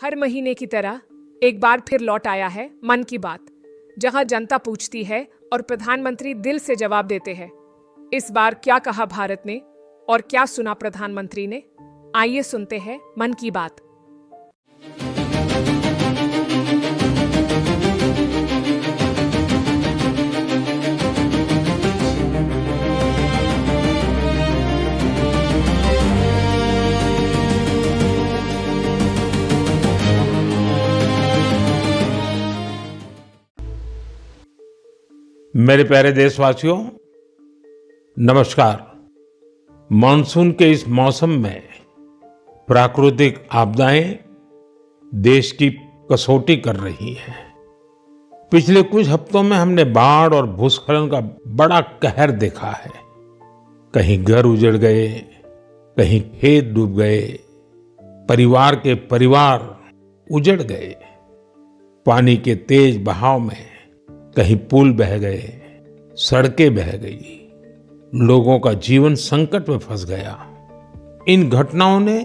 हर महीने की तरह एक बार फिर लौट आया है मन की बात, जहां जनता पूछती है और प्रधानमंत्री दिल से जवाब देते हैं। इस बार क्या कहा भारत ने और क्या सुना प्रधानमंत्री ने? आइए सुनते हैं मन की बात। मेरे प्यारे देशवासियों, नमस्कार। मानसून के इस मौसम में प्राकृतिक आपदाएं देश की कसौटी कर रही हैं। पिछले कुछ हफ्तों में हमने बाढ़ और भूस्खलन का बड़ा कहर देखा है। कहीं घर उजड़ गए, कहीं खेत डूब गए, परिवार के परिवार उजड़ गए। पानी के तेज बहाव में कहीं पुल बह गए, सड़कें बह गई, लोगों का जीवन संकट में फंस गया। इन घटनाओं ने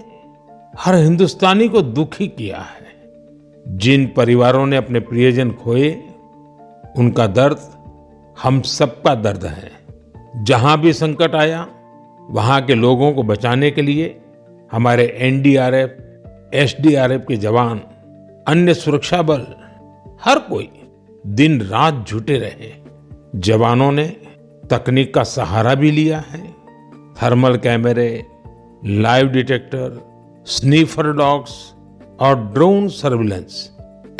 हर हिंदुस्तानी को दुखी किया है। जिन परिवारों ने अपने प्रियजन खोए, उनका दर्द हम सबका दर्द है। जहां भी संकट आया, वहां के लोगों को बचाने के लिए हमारे एनडीआरएफ, एसडीआरएफ के जवान, अन्य सुरक्षा बल, हर कोई दिन रात जुटे रहे। जवानों ने तकनीक का सहारा भी लिया है। थर्मल कैमरे, लाइव डिटेक्टर, स्नीफर डॉग्स और ड्रोन सर्विलेंस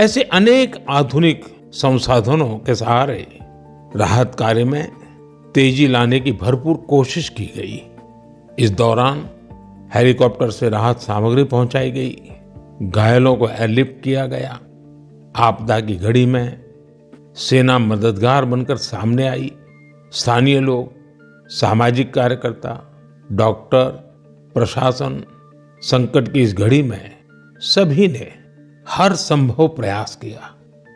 ऐसे अनेक आधुनिक संसाधनों के सहारे राहत कार्य में तेजी लाने की भरपूर कोशिश की गई। इस दौरान हेलीकॉप्टर से राहत सामग्री पहुंचाई गई, घायलों को एयरलिफ्ट किया गया। आपदा की घड़ी में सेना मददगार बनकर सामने आई। स्थानीय लोग, सामाजिक कार्यकर्ता, डॉक्टर, प्रशासन, संकट की इस घड़ी में सभी ने हर संभव प्रयास किया।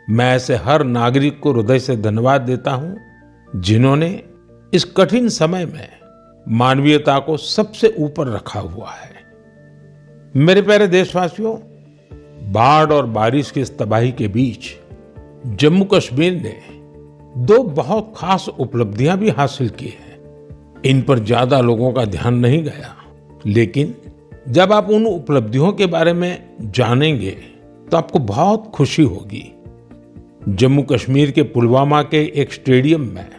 मैं ऐसे हर नागरिक को हृदय से धन्यवाद देता हूं, जिन्होंने इस कठिन समय में मानवीयता को सबसे ऊपर रखा हुआ है। मेरे प्यारे देशवासियों, बाढ़ और बारिश की इस तबाही के बीच जम्मू कश्मीर ने दो बहुत खास उपलब्धियां भी हासिल की हैं। इन पर ज्यादा लोगों का ध्यान नहीं गया, लेकिन जब आप उन उपलब्धियों के बारे में जानेंगे तो आपको बहुत खुशी होगी। जम्मू कश्मीर के पुलवामा के एक स्टेडियम में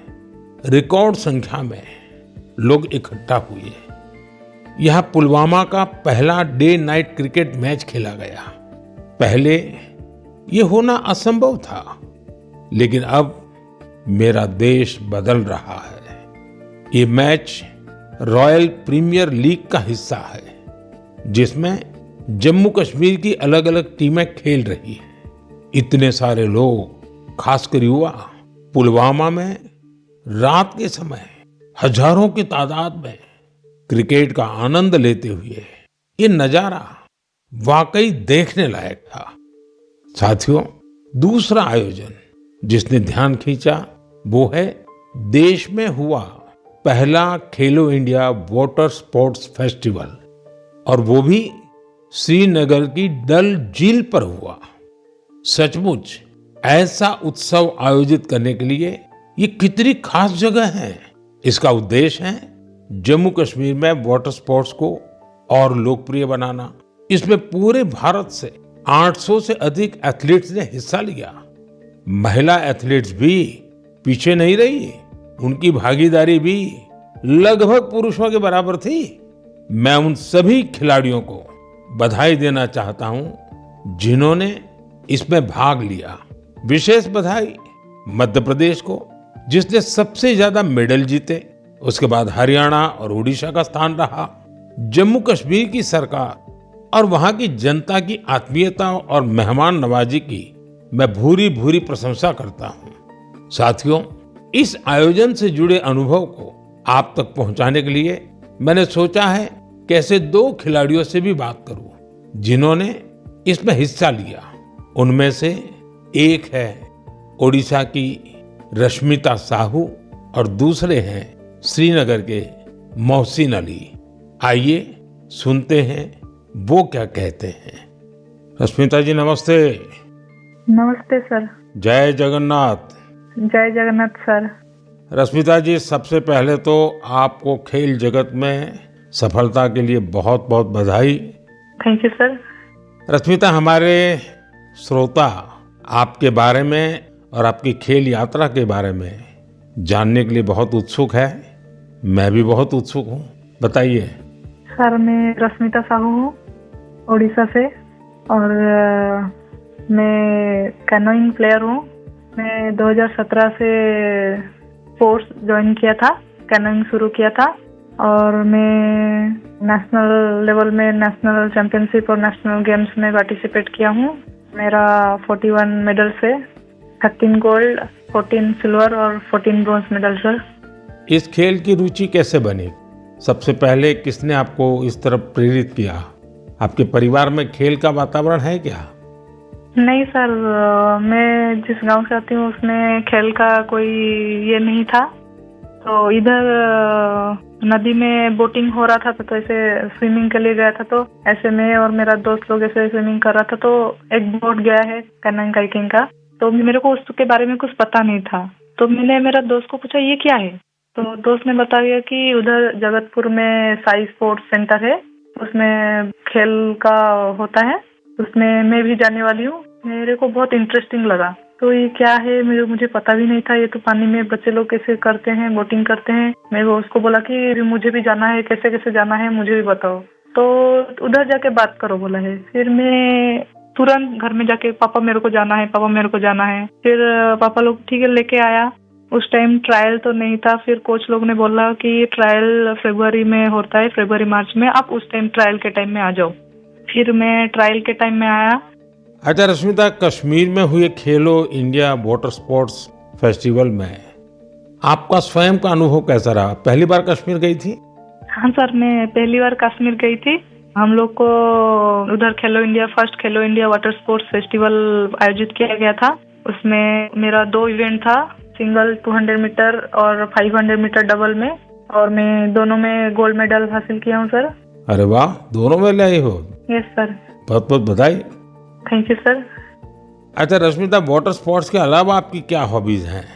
रिकॉर्ड संख्या में लोग इकट्ठा हुए। यहां पुलवामा का पहला डे नाइट क्रिकेट मैच खेला गया। पहले ये होना असंभव था, लेकिन अब मेरा देश बदल रहा है। ये मैच रॉयल प्रीमियर लीग का हिस्सा है, जिसमें जम्मू कश्मीर की अलग अलग टीमें खेल रही हैं। इतने सारे लोग, खासकर युवा, पुलवामा में रात के समय हजारों की तादाद में क्रिकेट का आनंद लेते हुए, ये नजारा वाकई देखने लायक था। साथियों, दूसरा आयोजन जिसने ध्यान खींचा वो है देश में हुआ पहला खेलो इंडिया वाटर स्पोर्ट्स फेस्टिवल, और वो भी श्रीनगर की डल झील पर हुआ। सचमुच ऐसा उत्सव आयोजित करने के लिए ये कितनी खास जगह है। इसका उद्देश्य है जम्मू कश्मीर में वाटर स्पोर्ट्स को और लोकप्रिय बनाना। इसमें पूरे भारत से 800 से अधिक एथलीट्स ने हिस्सा लिया। महिला एथलीट्स भी पीछे नहीं रही, उनकी भागीदारी भी लगभग पुरुषों के बराबर थी। मैं उन सभी खिलाड़ियों को बधाई देना चाहता हूं जिन्होंने इसमें भाग लिया। विशेष बधाई मध्य प्रदेश को, जिसने सबसे ज्यादा मेडल जीते। उसके बाद हरियाणा और उड़ीसा का स्थान रहा। जम्मू कश्मीर की सरकार और वहां की जनता की आत्मीयता और मेहमान नवाजी की मैं भूरी भूरी प्रशंसा करता हूं। साथियों, इस आयोजन से जुड़े अनुभव को आप तक पहुंचाने के लिए मैंने सोचा है कैसे दो खिलाड़ियों से भी बात करूं जिन्होंने इसमें हिस्सा लिया। उनमें से एक है ओडिशा की रश्मिता साहू और दूसरे हैं श्रीनगर के मोहसिन अली। आइए सुनते हैं वो क्या कहते हैं। रश्मिता जी नमस्ते। नमस्ते सर। जय जगन्नाथ। जय जगन्नाथ सर। रश्मिता जी सबसे पहले तो आपको खेल जगत में सफलता के लिए बहुत बहुत बधाई। Thank you sir. रश्मिता, हमारे श्रोता आपके बारे में और आपकी खेल यात्रा के बारे में जानने के लिए बहुत उत्सुक है। मैं भी बहुत उत्सुक हूँ, बताइए। सर मैं रश्मिता साहू हूँ, उड़ीसा से, और मैं कैनोइंग प्लेयर हूँ। मैं 2017 से कोर्स ज्वाइन किया था, कैनोइंग शुरू किया था, और मैं नेशनल लेवल में नेशनल चैंपियनशिप और नेशनल गेम्स में पार्टिसिपेट किया हूँ। मेरा 41 मेडल से 13 गोल्ड, 14 सिल्वर और 14 ब्रॉन्ज मेडल सर। इस खेल की रुचि कैसे बनी? सबसे पहले किसने आपको इस तरफ प्रेरित किया? आपके परिवार में खेल का वातावरण है क्या? नहीं सर, मैं जिस गांव से आती हूँ उसमें खेल का कोई ये नहीं था। तो इधर नदी में बोटिंग हो रहा था, तो ऐसे स्विमिंग के लिए गया था। तो ऐसे मैं और मेरा दोस्त लोग ऐसे स्विमिंग कर रहा था, तो एक बोट गया है कैनोइंग काइकिंग का। तो मेरे को उसके बारे में कुछ पता नहीं था, तो मैंने मेरा दोस्त को पूछा ये क्या है। तो दोस्त ने बताया कि उधर जगतपुर में साई स्पोर्ट्स सेंटर है, उसमें खेल का होता है, उसमें मैं भी जाने वाली हूँ। मेरे को बहुत इंटरेस्टिंग लगा। तो ये क्या है, मुझे पता भी नहीं था। ये तो पानी में बच्चे लोग कैसे करते हैं, बोटिंग करते हैं। मैं उसको बोला कि मुझे भी जाना है, कैसे कैसे जाना है मुझे भी बताओ। तो उधर जाके बात करो बोला है। फिर मैं तुरंत घर में जाके पापा मेरे को जाना है, पापा मेरे को जाना है। फिर पापा लोग ठीक है लेके आया। उस टाइम ट्रायल तो नहीं था। फिर कोच लोग ने बोला कि ट्रायल फरवरी में होता है, फरवरी मार्च में, आप उस टाइम ट्रायल के टाइम में आ जाओ। फिर मैं ट्रायल के टाइम में आया। अच्छा रश्मिता, कश्मीर में हुए खेलो इंडिया वाटर स्पोर्ट्स फेस्टिवल में आपका स्वयं का अनुभव कैसा रहा? पहली बार कश्मीर गई थी? हाँ सर, मैं पहली बार कश्मीर गई थी। हम लोग को उधर फर्स्ट खेलो इंडिया वाटर स्पोर्ट्स फेस्टिवल आयोजित किया गया था। उसमें मेरा 2 इवेंट था, सिंगल 200 मीटर और 500 मीटर डबल में, और मैं दोनों में गोल्ड मेडल हासिल किया हूँ सर। अरे वाह, दोनों में लाई हो? Yes sir. बहुत बहुत बधाई। Thank you sir. अच्छा रश्मिता, वाटर स्पोर्ट्स के अलावा आपकी क्या हॉबीज हैं?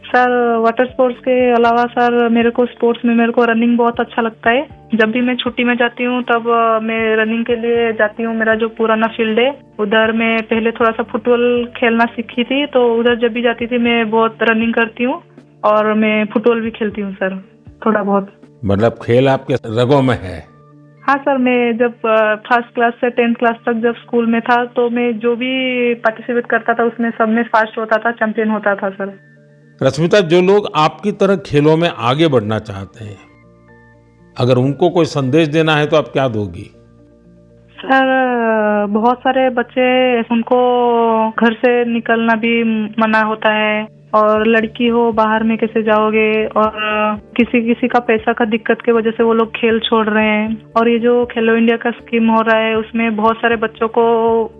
सर वाटर स्पोर्ट्स के अलावा सर मेरे को रनिंग बहुत अच्छा लगता है। जब भी मैं छुट्टी में जाती हूँ तब मैं रनिंग के लिए जाती हूँ। मेरा जो पुराना फील्ड है उधर मैं पहले थोड़ा सा फुटबॉल खेलना सीखी थी, तो उधर जब भी जाती थी मैं बहुत रनिंग करती हूँ, और मैं फुटबॉल भी खेलती हूँ सर, थोड़ा बहुत। मतलब खेल आपके रगों में है? हाँ सर, मैं जब फर्स्ट क्लास से 10th क्लास तक जब स्कूल में था, तो मैं जो भी पार्टिसिपेट करता था उसमें सब में फर्स्ट होता था, चैंपियन होता था सर। रश्मिता, जो लोग आपकी तरह खेलों में आगे बढ़ना चाहते हैं, अगर उनको कोई संदेश देना है तो आप क्या दोगी? सर बहुत सारे बच्चे, उनको घर से निकलना भी मना होता है, और लड़की हो बाहर में कैसे जाओगे, और किसी किसी का पैसा का दिक्कत की वजह से वो लोग खेल छोड़ रहे हैं। और ये जो खेलो इंडिया का स्कीम हो रहा है उसमें बहुत सारे बच्चों को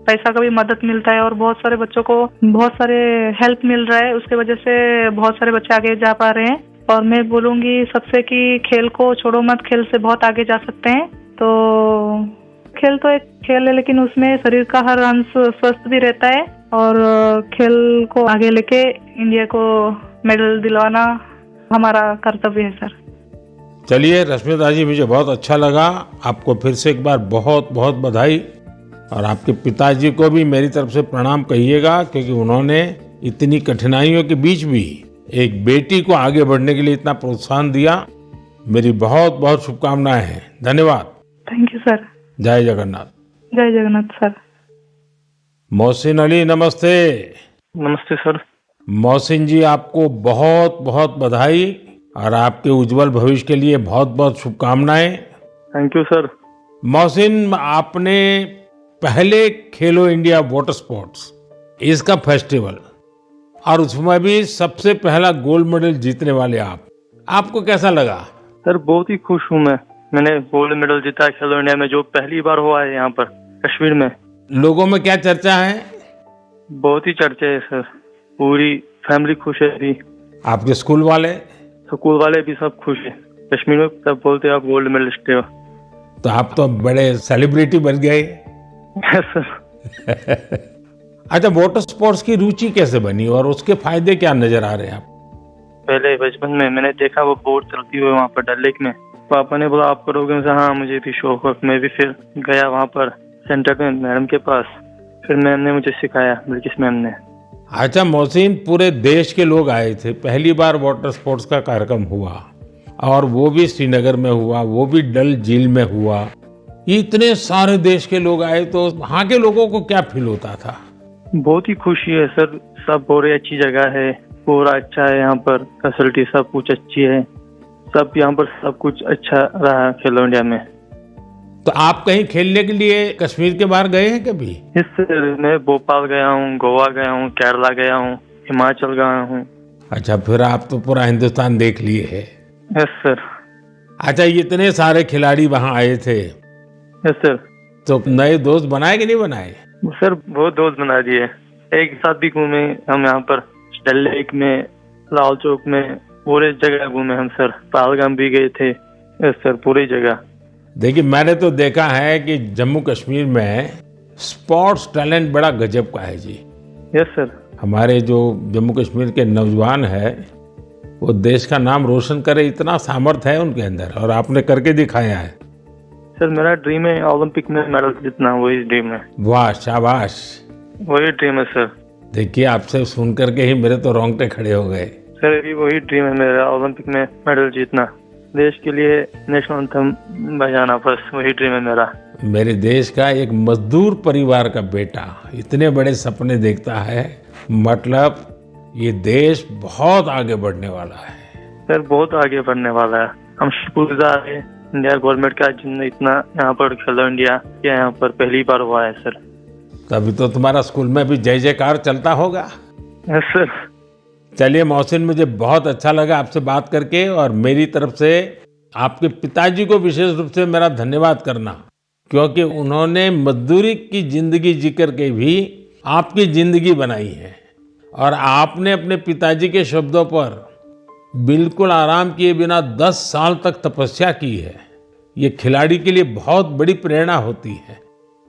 पैसा का भी मदद मिलता है, और बहुत सारे बच्चों को बहुत सारे हेल्प मिल रहा है। उसके वजह से बहुत सारे बच्चे आगे जा पा रहे हैं। और मैं बोलूँगी सबसे कि खेल को छोड़ो मत, खेल से बहुत आगे जा सकते हैं। तो खेल तो एक खेल है, लेकिन उसमें शरीर का हर अंश स्वस्थ भी रहता है, और खेल को आगे लेके इंडिया को मेडल दिलवाना हमारा कर्तव्य है सर। चलिए रश्मिता जी, मुझे बहुत अच्छा लगा। आपको फिर से एक बार बहुत बहुत बधाई, और आपके पिताजी को भी मेरी तरफ से प्रणाम कहिएगा, क्योंकि उन्होंने इतनी कठिनाइयों के बीच भी एक बेटी को आगे बढ़ने के लिए इतना प्रोत्साहन दिया। मेरी बहुत बहुत शुभकामनाएं हैं। धन्यवाद। Thank you sir. जय जगन्नाथ। जय जगन्नाथ सर। मोहसिन अली नमस्ते। नमस्ते सर। मोहसिन जी, आपको बहुत बहुत बधाई और आपके उज्जवल भविष्य के लिए बहुत बहुत शुभकामनाएं। Thank you sir. मोहसिन, आपने पहले खेलो इंडिया वाटर स्पोर्ट्स इसका फेस्टिवल, और उसमें भी सबसे पहला गोल्ड मेडल जीतने वाले आपको कैसा लगा? सर बहुत ही खुश हूँ मैंने गोल्ड मेडल जीता है खेलो इंडिया में, जो पहली बार हुआ है यहाँ पर कश्मीर में। लोगों में क्या चर्चा है? बहुत ही चर्चा है सर, पूरी फैमिली खुश है अभी। आपके स्कूल वाले भी सब खुश है। कश्मीर में सब बोलते हैं आप गोल्ड मेडलिस्ट हो। तो आप तो बड़े सेलिब्रिटी बन गए। Yes sir. अच्छा, वाटर स्पोर्ट्स की रुचि कैसे बनी और उसके फायदे क्या नजर आ रहे हैं आप? पहले बचपन में मैंने देखा वो बोट चलती हुई वहाँ पर डल लेक में। पापा ने बोला आप करोगे? मैं हाँ, मुझे भी शौक है। मैं भी फिर गया वहाँ पर सेंटर पे मैडम के पास। फिर मैम ने मुझे सिखाया, बिल्किस मैम ने। अच्छा मोहसिन, पूरे देश के लोग आए थे, पहली बार वाटर स्पोर्ट्स का कार्यक्रम हुआ और वो भी श्रीनगर में हुआ, वो भी डल झील में हुआ। ये इतने सारे देश के लोग आए तो वहाँ के लोगों को क्या फील होता था? बहुत ही खुशी है सर। सब बोल रहे अच्छी जगह है, पूरा अच्छा है, यहाँ पर फैसिलिटी सब कुछ अच्छी है। सब यहाँ पर सब कुछ अच्छा रहा खेलो इंडिया में। तो आप कहीं खेलने के लिए कश्मीर के बाहर गए हैं कभी? इस मैं भोपाल गया हूँ, गोवा गया हूँ, केरला गया हूँ, हिमाचल गया हूँ। अच्छा, फिर आप तो पूरा हिंदुस्तान देख लिए है। Yes sir. अच्छा, ये इतने सारे खिलाड़ी वहाँ आए थे, यस सर। तो नए दोस्त बनाए कि नहीं बनाए? सर बहुत दोस्त बना दिए। एक साथ भी घूमे हम यहाँ पर, डल लेक में, लाल चौक में, पूरे जगह घूमे हम सर। पहलगाम भी गए थे। यस सर, पूरी जगह। देखिए, मैंने तो देखा है कि जम्मू कश्मीर में स्पोर्ट्स टैलेंट बड़ा गजब का है जी। Yes sir. हमारे जो जम्मू कश्मीर के नौजवान है वो देश का नाम रोशन करे, इतना सामर्थ्य है उनके अंदर, और आपने करके दिखाया है। सर मेरा ड्रीम है ओलंपिक में मेडल जीतना, वही ड्रीम है। वाह, शाबाश। वही ड्रीम है सर। देखिए, आपसे सुन करके ही मेरे तो रोंगटे खड़े हो गए। सर अभी वही ड्रीम है मेरा, ओलंपिक में मेडल जीतना, देश के लिए नेशनल एंथम बजाना, बस वही ड्रीम है मेरा। मेरे देश का एक मजदूर परिवार का बेटा इतने बड़े सपने देखता है, मतलब ये देश बहुत आगे बढ़ने वाला है। सर बहुत आगे बढ़ने वाला है। हम शुक्रगुजार हैं इंडिया गवर्नमेंट का, जिनने इतना यहाँ पर खेलो इंडिया किया, यहाँ पर पहली बार हुआ है सर। तभी तो तुम्हारा स्कूल में भी जय जयकार चलता होगा। Yes sir. चलिए मोहसिन, मुझे बहुत अच्छा लगा आपसे बात करके, और मेरी तरफ से आपके पिताजी को विशेष रूप से मेरा धन्यवाद करना, क्योंकि उन्होंने मजदूरी की जिंदगी जी करके भी आपकी जिंदगी बनाई है, और आपने अपने पिताजी के शब्दों पर बिल्कुल आराम किए बिना 10 साल तक तपस्या की है। ये खिलाड़ी के लिए बहुत बड़ी प्रेरणा होती है,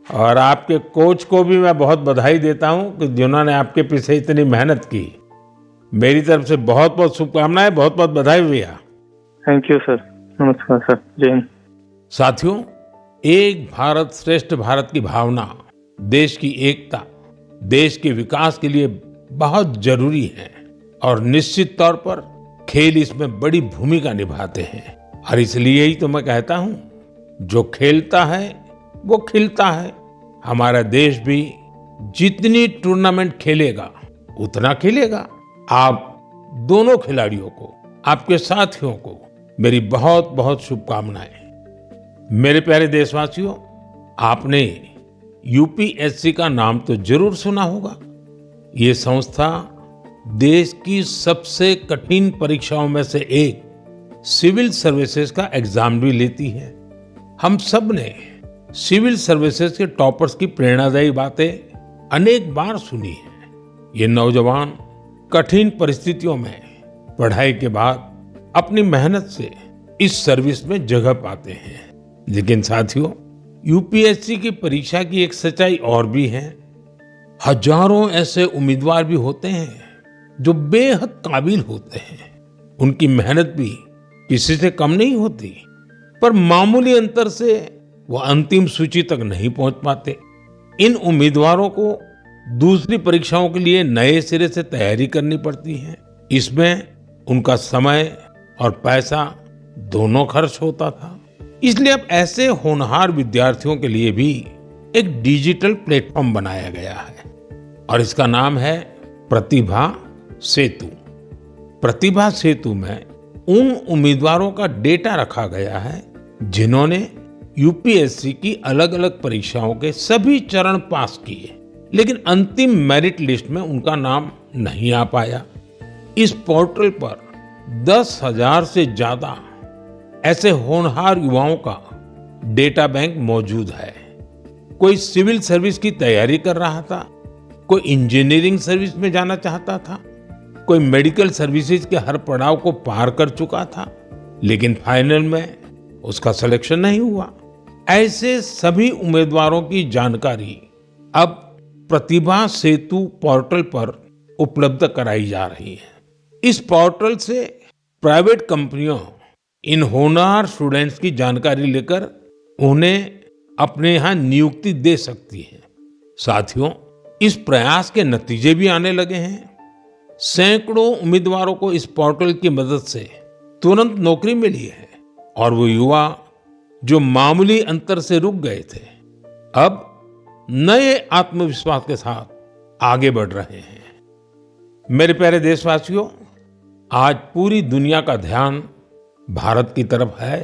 और आपके कोच को भी मैं बहुत बधाई देता हूं कि जिन्होंने आपके पीछे इतनी मेहनत की। मेरी तरफ से बहुत बहुत शुभकामनाएं, बहुत बहुत बधाई भैया। Thank you sir. नमस्कार सर। जय हिंद। साथियों, एक भारत श्रेष्ठ भारत की भावना देश की एकता, देश के विकास के लिए बहुत जरूरी है, और निश्चित तौर पर खेल इसमें बड़ी भूमिका निभाते हैं। और इसलिए ही तो मैं कहता हूं, जो खेलता है वो खिलता है। हमारा देश भी जितनी टूर्नामेंट खेलेगा उतना खिलेगा। आप दोनों खिलाड़ियों को, आपके साथियों को मेरी बहुत बहुत शुभकामनाएं। मेरे प्यारे देशवासियों, आपने यूपीएससी का नाम तो जरूर सुना होगा। ये संस्था देश की सबसे कठिन परीक्षाओं में से एक सिविल सर्विसेज का एग्जाम भी लेती है। हम सब ने सिविल सर्विसेज के टॉपर्स की प्रेरणादायी बातें अनेक बार सुनी है। ये नौजवान कठिन परिस्थितियों में पढ़ाई के बाद अपनी मेहनत से इस सर्विस में जगह पाते हैं। लेकिन साथियों, यूपीएससी की परीक्षा की एक सच्चाई और भी है। हजारों ऐसे उम्मीदवार भी होते हैं जो बेहद काबिल होते हैं। उनकी मेहनत भी किसी से कम नहीं होती, पर मामूली अंतर से वो अंतिम सूची तक नहीं पहुंच पाते। इन उम्मीदवारों को दूसरी परीक्षाओं के लिए नए सिरे से तैयारी करनी पड़ती है। इसमें उनका समय और पैसा दोनों खर्च होता था। इसलिए अब ऐसे होनहार विद्यार्थियों के लिए भी एक डिजिटल प्लेटफॉर्म बनाया गया है, और इसका नाम है प्रतिभा सेतु। प्रतिभा सेतु में उन उम्मीदवारों का डेटा रखा गया है जिन्होंने यूपीएससी की अलग अलग परीक्षाओं के सभी चरण पास किए, लेकिन अंतिम मेरिट लिस्ट में उनका नाम नहीं आ पाया। इस पोर्टल पर 10,000 से ज्यादा ऐसे होनहार युवाओं का डेटा बैंक मौजूद है। कोई सिविल सर्विस की तैयारी कर रहा था, कोई इंजीनियरिंग सर्विस में जाना चाहता था, कोई मेडिकल सर्विसेज के हर पड़ाव को पार कर चुका था, लेकिन फाइनल में उसका सिलेक्शन नहीं हुआ। ऐसे सभी उम्मीदवारों की जानकारी अब प्रतिभा सेतु पोर्टल पर उपलब्ध कराई जा रही है। इस पोर्टल से प्राइवेट कंपनियों इन होनहार स्टूडेंट्स की जानकारी लेकर उन्हें अपने यहाँ नियुक्ति दे सकती है। साथियों, इस प्रयास के नतीजे भी आने लगे हैं। सैकड़ों उम्मीदवारों को इस पोर्टल की मदद से तुरंत नौकरी मिली है और वो युवा जो मामूली अंतर से रुक गए थे, अब नए आत्मविश्वास के साथ आगे बढ़ रहे हैं। मेरे प्यारे देशवासियों, आज पूरी दुनिया का ध्यान भारत की तरफ है।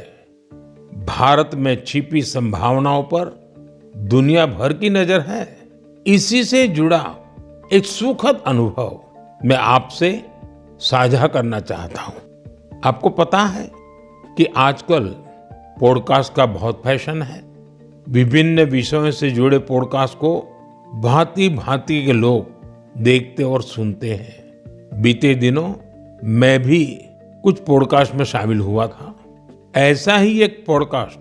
भारत में छिपी संभावनाओं पर दुनिया भर की नजर है। इसी से जुड़ा एक सुखद अनुभव मैं आपसे साझा करना चाहता हूं। आपको पता है कि आजकल पॉडकास्ट का बहुत फैशन है। विभिन्न विषयों से जुड़े पॉडकास्ट को भांति-भांति के लोग देखते और सुनते हैं। बीते दिनों मैं भी कुछ पॉडकास्ट में शामिल हुआ था। ऐसा ही एक पॉडकास्ट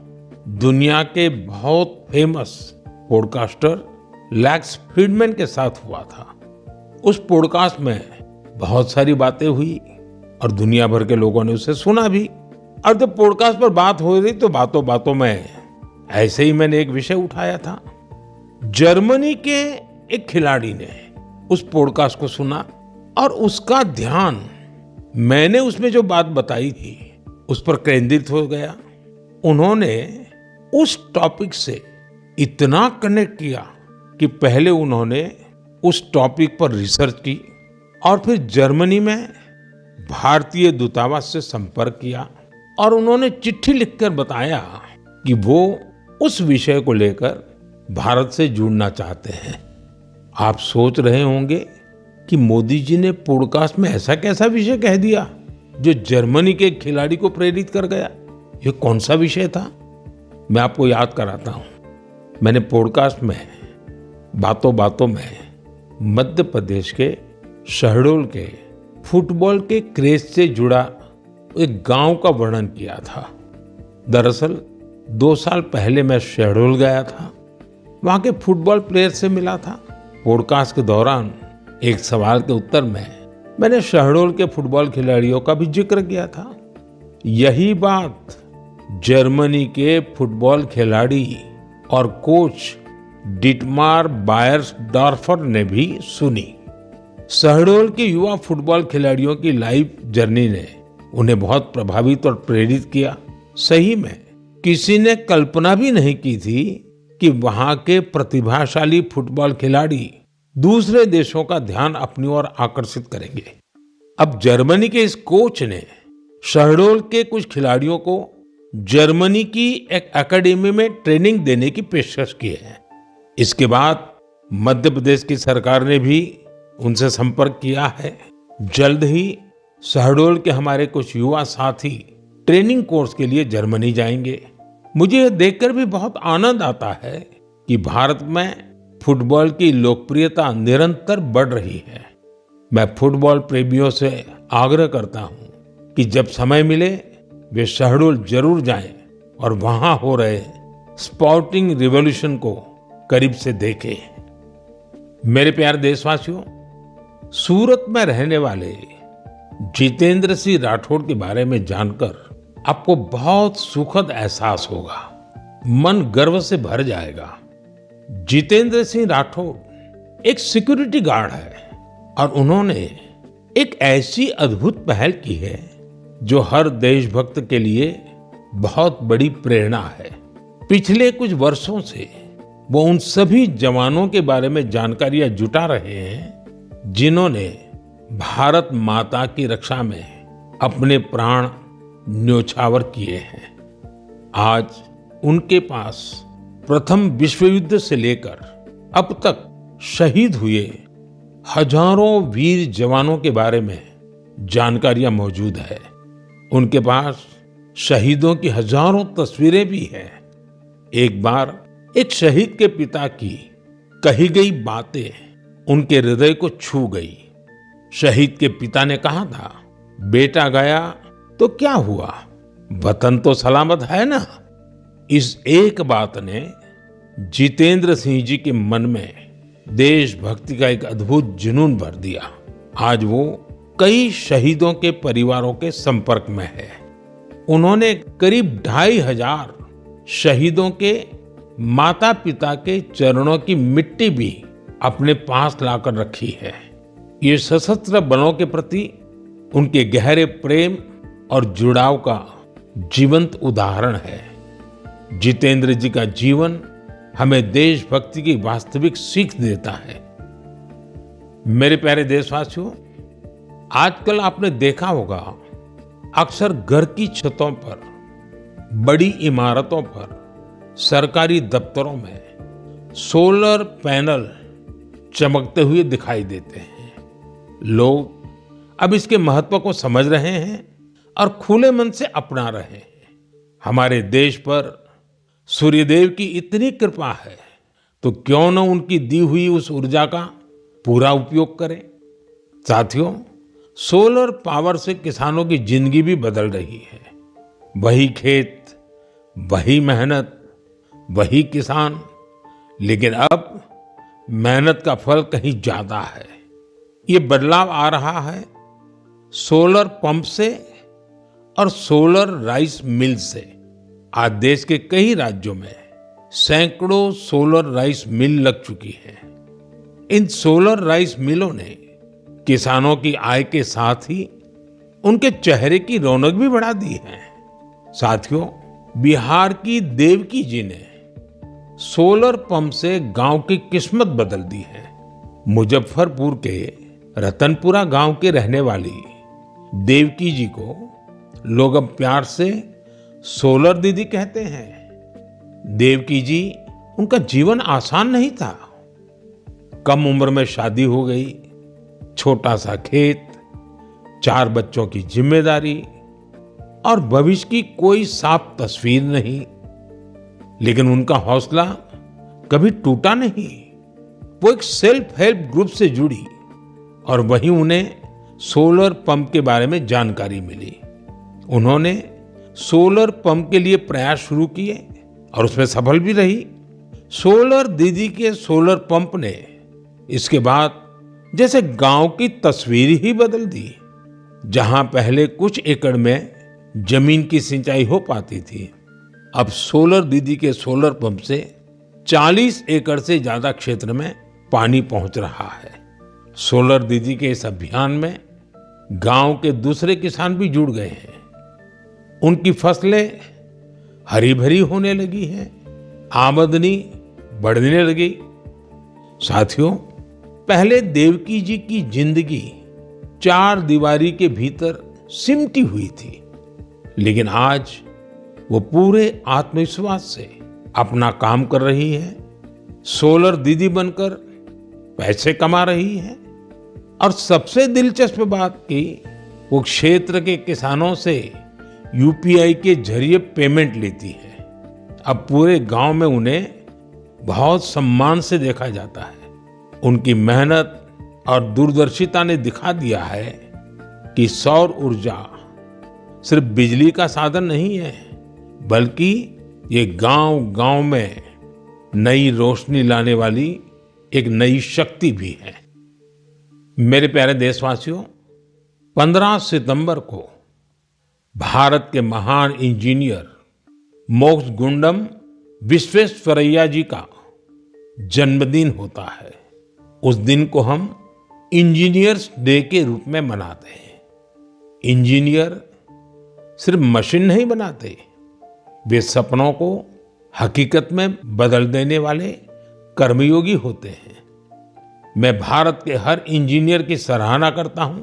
दुनिया के बहुत फेमस पॉडकास्टर लेक्स फ्रीडमैन के साथ हुआ था। उस पॉडकास्ट में बहुत सारी बातें हुई और दुनिया भर के लोगों ने उसे सुना भी। और जब पॉडकास्ट पर बात हो रही तो बातों बातों में ऐसे ही मैंने एक विषय उठाया था। जर्मनी के एक खिलाड़ी ने उस पॉडकास्ट को सुना और उसका ध्यान मैंने उसमें जो बात बताई थी उस पर केंद्रित हो गया। उन्होंने उस टॉपिक से इतना कनेक्ट किया कि पहले उन्होंने उस टॉपिक पर रिसर्च की और फिर जर्मनी में भारतीय दूतावास से संपर्क किया और उन्होंने चिट्ठी लिखकर बताया कि वो उस विषय को लेकर भारत से जुड़ना चाहते हैं। आप सोच रहे होंगे कि मोदी जी ने पॉडकास्ट में ऐसा कैसा विषय कह दिया जो जर्मनी के खिलाड़ी को प्रेरित कर गया। ये कौन सा विषय था? मैं आपको याद कराता हूं। मैंने पॉडकास्ट में बातों बातों में मध्य प्रदेश के शहडोल के फुटबॉल के क्रेज से जुड़ा एक गांव का वर्णन किया था। दरअसल 2 साल पहले मैं शहडोल गया था। वहां के फुटबॉल प्लेयर से मिला था। पॉडकास्ट के दौरान एक सवाल के उत्तर में मैंने शहडोल के फुटबॉल खिलाड़ियों का भी जिक्र किया था। यही बात जर्मनी के फुटबॉल खिलाड़ी और कोच डिटमार बायर्सडॉर्फर ने भी सुनी। शहडोल के युवा फुटबॉल खिलाड़ियों की लाइफ जर्नी ने उन्हें बहुत प्रभावित और प्रेरित किया। सही में किसी ने कल्पना भी नहीं की थी कि वहां के प्रतिभाशाली फुटबॉल खिलाड़ी दूसरे देशों का ध्यान अपनी ओर आकर्षित करेंगे। अब जर्मनी के इस कोच ने शहडोल के कुछ खिलाड़ियों को जर्मनी की एक एकेडमी में ट्रेनिंग देने की पेशकश की है। इसके बाद मध्य प्रदेश की सरकार ने भी उनसे संपर्क किया है। जल्द ही शहडोल के हमारे कुछ युवा साथी ट्रेनिंग कोर्स के लिए जर्मनी जाएंगे। मुझे यह देखकर भी बहुत आनंद आता है कि भारत में फुटबॉल की लोकप्रियता निरंतर बढ़ रही है। मैं फुटबॉल प्रेमियों से आग्रह करता हूं कि जब समय मिले वे शहडोल जरूर जाएं और वहां हो रहे स्पोर्टिंग रिवॉल्यूशन को करीब से देखें। मेरे प्यारे देशवासियों, सूरत में रहने वाले जितेंद्र सिंह राठौड़ के बारे में जानकर आपको बहुत सुखद एहसास होगा। मन गर्व से भर जाएगा। जितेंद्र सिंह राठौड़ एक सिक्योरिटी गार्ड है और उन्होंने एक ऐसी अद्भुत पहल की है जो हर देशभक्त के लिए बहुत बड़ी प्रेरणा है। पिछले कुछ वर्षों से वो उन सभी जवानों के बारे में जानकारियां जुटा रहे हैं जिन्होंने भारत माता की रक्षा में अपने प्राण न्योछावर किए हैं। आज उनके पास प्रथम विश्व युद्ध से लेकर अब तक शहीद हुए हजारों वीर जवानों के बारे में जानकारियां मौजूद है। उनके पास शहीदों की हजारों तस्वीरें भी हैं। एक बार एक शहीद के पिता की कही गई बातें उनके हृदय को छू गई। शहीद के पिता ने कहा था, बेटा गया तो क्या हुआ, वतन तो सलामत है ना। इस एक बात ने जितेंद्र सिंह जी के मन में देशभक्ति का एक अद्भुत जुनून भर दिया। आज वो कई शहीदों के परिवारों के संपर्क में है। उन्होंने करीब 2500 शहीदों के माता पिता के चरणों की मिट्टी भी अपने पास लाकर रखी है। ये सशस्त्र बलों के प्रति उनके गहरे प्रेम और जुड़ाव का जीवंत उदाहरण है। जितेंद्र जी का जीवन हमें देशभक्ति की वास्तविक सीख देता है। मेरे प्यारे देशवासियों, आजकल आपने देखा होगा अक्सर घर की छतों पर, बड़ी इमारतों पर, सरकारी दफ्तरों में सोलर पैनल चमकते हुए दिखाई देते हैं। लोग अब इसके महत्व को समझ रहे हैं और खुले मन से अपना रहे हैं। हमारे देश पर सूर्यदेव की इतनी कृपा है तो क्यों न उनकी दी हुई उस ऊर्जा का पूरा उपयोग करें। साथियों, सोलर पावर से किसानों की जिंदगी भी बदल रही है। वही खेत, वही मेहनत, वही किसान, लेकिन अब मेहनत का फल कहीं ज्यादा है। ये बदलाव आ रहा है सोलर पंप से और सोलर राइस मिल से। आज देश के कई राज्यों में सैकड़ों सोलर राइस मिल लग चुकी हैं। इन सोलर राइस मिलों ने किसानों की आय के साथ ही उनके चेहरे की रौनक भी बढ़ा दी है। साथियों, बिहार की देवकी जी ने सोलर पंप से गांव की किस्मत बदल दी है। मुजफ्फरपुर के रतनपुरा गांव के रहने वाली देवकी जी को लोग अब प्यार से सोलर दीदी कहते हैं। देवकी जी, उनका जीवन आसान नहीं था। कम उम्र में शादी हो गई, छोटा सा खेत, 4 बच्चों की जिम्मेदारी और भविष्य की कोई साफ तस्वीर नहीं। लेकिन उनका हौसला कभी टूटा नहीं। वो एक सेल्फ हेल्प ग्रुप से जुड़ी और वहीं उन्हें सोलर पंप के बारे में जानकारी मिली। उन्होंने सोलर पंप के लिए प्रयास शुरू किए और उसमें सफल भी रही। सोलर दीदी के सोलर पंप ने इसके बाद जैसे गांव की तस्वीर ही बदल दी। जहां पहले कुछ एकड़ में जमीन की सिंचाई हो पाती थी, अब सोलर दीदी के सोलर पंप से 40 एकड़ से ज्यादा क्षेत्र में पानी पहुंच रहा है। सोलर दीदी के इस अभियान में गांव के दूसरे किसान भी जुड़ गए हैं। उनकी फसलें हरी भरी होने लगी हैं, आमदनी बढ़ने लगी। साथियों, पहले देवकी जी की जिंदगी 4 दीवारी के भीतर सिमटी हुई थी, लेकिन आज वो पूरे आत्मविश्वास से अपना काम कर रही है। सोलर दीदी बनकर पैसे कमा रही है और सबसे दिलचस्प बात की, वो क्षेत्र के किसानों से यूपीआई के जरिए पेमेंट लेती है। अब पूरे गांव में उन्हें बहुत सम्मान से देखा जाता है। उनकी मेहनत और दूरदर्शिता ने दिखा दिया है कि सौर ऊर्जा सिर्फ बिजली का साधन नहीं है, बल्कि ये गांव-गांव में नई रोशनी लाने वाली एक नई शक्ति भी है। मेरे प्यारे देशवासियों, 15 सितंबर को भारत के महान इंजीनियर मोक्षगुंडम विश्वेश्वरैया जी का जन्मदिन होता है। उस दिन को हम इंजीनियर्स डे के रूप में मनाते हैं। इंजीनियर सिर्फ मशीन नहीं बनाते, वे सपनों को हकीकत में बदल देने वाले कर्मयोगी होते हैं। मैं भारत के हर इंजीनियर की सराहना करता हूं,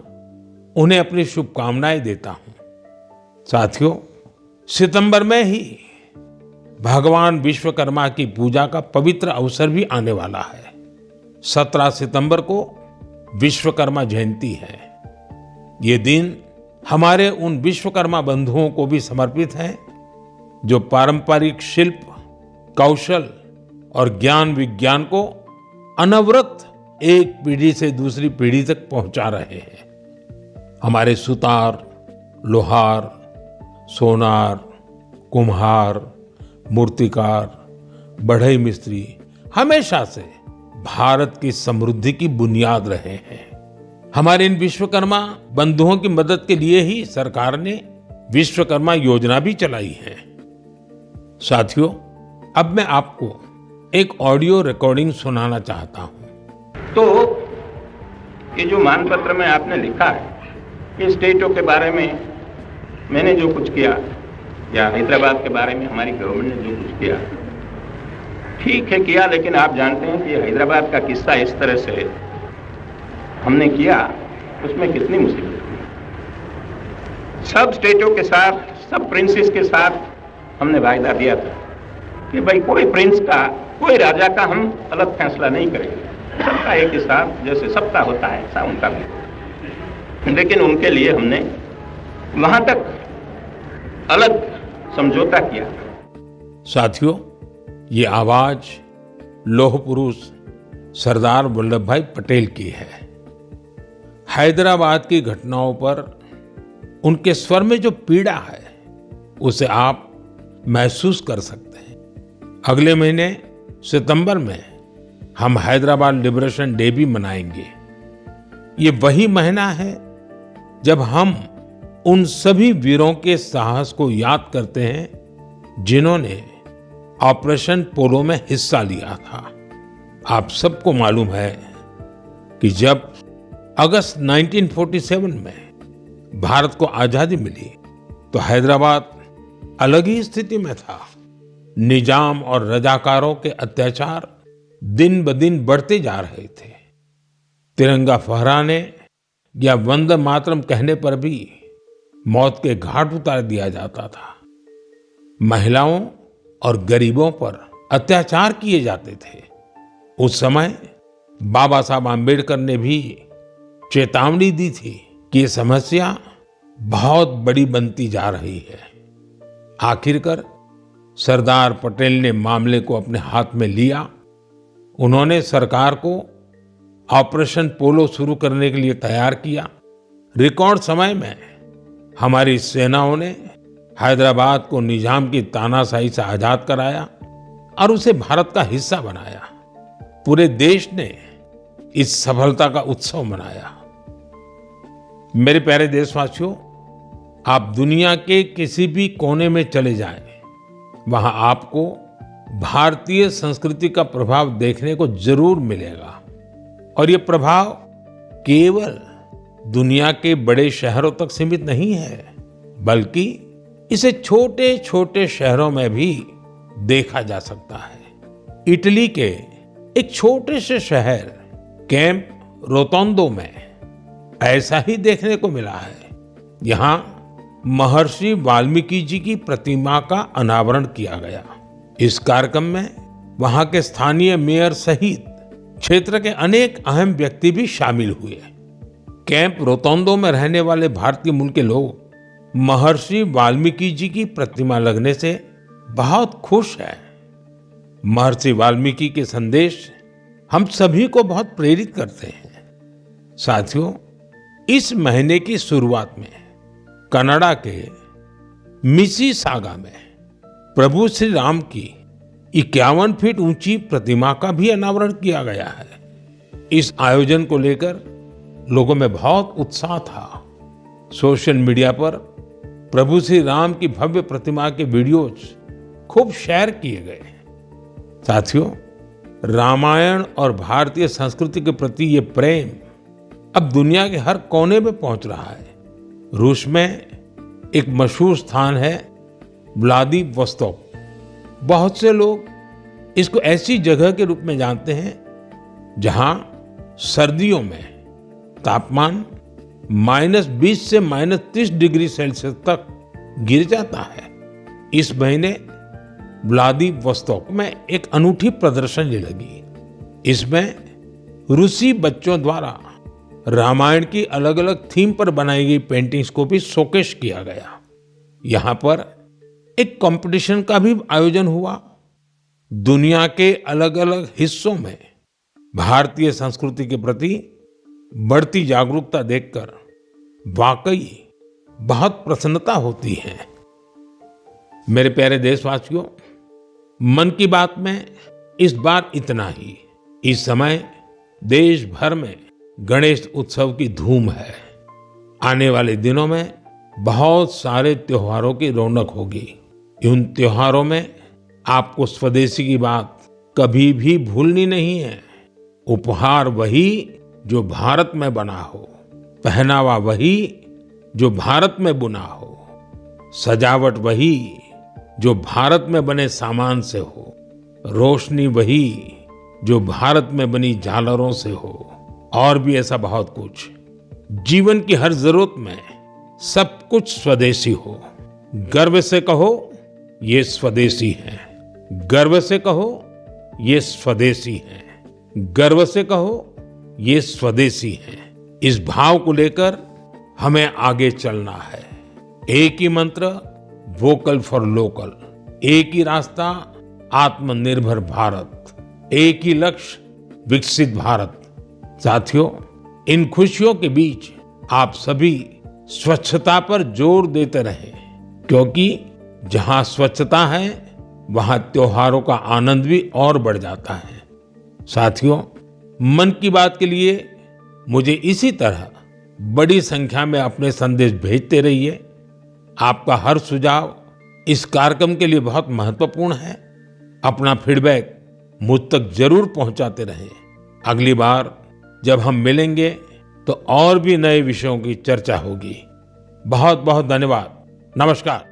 उन्हें अपनी शुभकामनाएं देता हूं। साथियों, सितंबर में ही भगवान विश्वकर्मा की पूजा का पवित्र अवसर भी आने वाला है। 17 सितंबर को विश्वकर्मा जयंती है। ये दिन हमारे उन विश्वकर्मा बंधुओं को भी समर्पित है जो पारंपरिक शिल्प, कौशल और ज्ञान विज्ञान को अनवरत एक पीढ़ी से दूसरी पीढ़ी तक पहुंचा रहे हैं। हमारे सुतार, लोहार, सोनार, कुम्हार, मूर्तिकार, बढ़ई मिस्त्री हमेशा से भारत की समृद्धि की बुनियाद रहे हैं। हमारे इन विश्वकर्मा बंधुओं की मदद के लिए ही सरकार ने विश्वकर्मा योजना भी चलाई है। साथियों, अब मैं आपको एक ऑडियो रिकॉर्डिंग सुनाना चाहता हूं। तो ये जो मानपत्र में आपने लिखा है, ये स्टेटों के बारे में मैंने जो कुछ किया या हैदराबाद के बारे में हमारी गवर्नमेंट ने जो कुछ किया, ठीक है किया, लेकिन आप जानते हैं कि हैदराबाद का किस्सा इस तरह से हमने किया, उसमें कितनी मुसीबत हुई। सब स्टेटों के साथ, सब प्रिंसेस के साथ हमने वायदा दिया था कि भाई कोई प्रिंस का, कोई राजा का हम अलग फैसला नहीं करेंगे, सबका एक ही साथ जैसे सबका होता है ऐसा उनका भी। लेकिन उनके लिए हमने वहां तक अलग समझौता किया। साथियों, ये आवाज लौह पुरुष सरदार वल्लभ भाई पटेल की है। हैदराबाद की घटनाओं पर उनके स्वर में जो पीड़ा है, उसे आप महसूस कर सकते हैं। अगले महीने सितंबर में हम हैदराबाद लिबरेशन डे भी मनाएंगे। ये वही महीना है जब हम उन सभी वीरों के साहस को याद करते हैं जिन्होंने ऑपरेशन पोलो में हिस्सा लिया था। आप सबको मालूम है कि जब अगस्त 1947 में भारत को आजादी मिली तो हैदराबाद अलग ही स्थिति में था। निजाम और रजाकारों के अत्याचार दिन ब दिन बढ़ते जा रहे थे। तिरंगा फहराने या वंदे मातरम कहने पर भी मौत के घाट उतार दिया जाता था। महिलाओं और गरीबों पर अत्याचार किए जाते थे। उस समय बाबा साहब आम्बेडकर ने भी चेतावनी दी थी कि ये समस्या बहुत बड़ी बनती जा रही है। आखिरकार सरदार पटेल ने मामले को अपने हाथ में लिया। उन्होंने सरकार को ऑपरेशन पोलो शुरू करने के लिए तैयार किया। रिकॉर्ड समय में हमारी सेनाओं ने हैदराबाद को निजाम की तानाशाही से आजाद कराया और उसे भारत का हिस्सा बनाया। पूरे देश ने इस सफलता का उत्सव मनाया। मेरे प्यारे देशवासियों, आप दुनिया के किसी भी कोने में चले जाएं, वहां आपको भारतीय संस्कृति का प्रभाव देखने को जरूर मिलेगा। और ये प्रभाव केवल दुनिया के बड़े शहरों तक सीमित नहीं है, बल्कि इसे छोटे छोटे शहरों में भी देखा जा सकता है। इटली के एक छोटे से शहर कैंप रोतोंडो में ऐसा ही देखने को मिला है। यहाँ महर्षि वाल्मीकि जी की प्रतिमा का अनावरण किया गया। इस कार्यक्रम में वहां के स्थानीय मेयर सहित क्षेत्र के अनेक अहम व्यक्ति भी शामिल हुए। कैंप रोतोंडो में रहने वाले भारतीय मूल के लोग महर्षि वाल्मीकि जी की प्रतिमा लगने से बहुत खुश हैं। महर्षि वाल्मीकि के संदेश हम सभी को बहुत प्रेरित करते हैं। साथियों, इस महीने की शुरुआत में कनाडा के मिसिसागा में प्रभु श्री राम की 51 फीट ऊंची प्रतिमा का भी अनावरण किया गया है। इस आयोजन को लेकर लोगों में बहुत उत्साह था। सोशल मीडिया पर प्रभु श्री राम की भव्य प्रतिमा के वीडियोज खूब शेयर किए गए। साथियों, रामायण और भारतीय संस्कृति के प्रति ये प्रेम अब दुनिया के हर कोने में पहुंच रहा है। रूस में एक मशहूर स्थान है व्लादिवोस्तोक। बहुत से लोग इसको ऐसी जगह के रूप में जानते हैं जहां सर्दियों में तापमान -20 से -30 डिग्री सेल्सियस तक गिर जाता है। इस महीने व्लादिवोस्तोक में एक अनूठी प्रदर्शनी लगी। इसमें रूसी बच्चों द्वारा रामायण की अलग अलग थीम पर बनाई गई पेंटिंग्स को भी शोकेस किया गया। यहाँ पर एक कंपटीशन का भी आयोजन हुआ। दुनिया के अलग अलग हिस्सों में भारतीय संस्कृति के प्रति बढ़ती जागरूकता देखकर वाकई बहुत प्रसन्नता होती है। मेरे प्यारे देशवासियों, मन की बात में इस बार इतना ही। इस समय देश भर में गणेश उत्सव की धूम है। आने वाले दिनों में बहुत सारे त्योहारों की रौनक होगी। उन त्योहारों में आपको स्वदेशी की बात कभी भी भूलनी नहीं है। उपहार वही जो भारत में बना हो, पहनावा वही जो भारत में बुना हो, सजावट वही जो भारत में बने सामान से हो, रोशनी वही जो भारत में बनी झालरों से हो, और भी ऐसा बहुत कुछ। जीवन की हर जरूरत में सब कुछ स्वदेशी हो। गर्व से कहो ये स्वदेशी है, गर्व से कहो ये स्वदेशी है, गर्व से कहो ये स्वदेशी है। इस भाव को लेकर हमें आगे चलना है। एक ही मंत्र, वोकल फॉर लोकल। एक ही रास्ता, आत्मनिर्भर भारत। एक ही लक्ष्य, विकसित भारत। साथियों, इन खुशियों के बीच आप सभी स्वच्छता पर जोर देते रहें, क्योंकि जहां स्वच्छता है वहां त्योहारों का आनंद भी और बढ़ जाता है। साथियों, मन की बात के लिए मुझे इसी तरह बड़ी संख्या में अपने संदेश भेजते रहिए। आपका हर सुझाव इस कार्यक्रम के लिए बहुत महत्वपूर्ण है। अपना फीडबैक मुझ तक जरूर पहुंचाते रहें। अगली बार जब हम मिलेंगे तो और भी नए विषयों की चर्चा होगी। बहुत बहुत धन्यवाद। नमस्कार।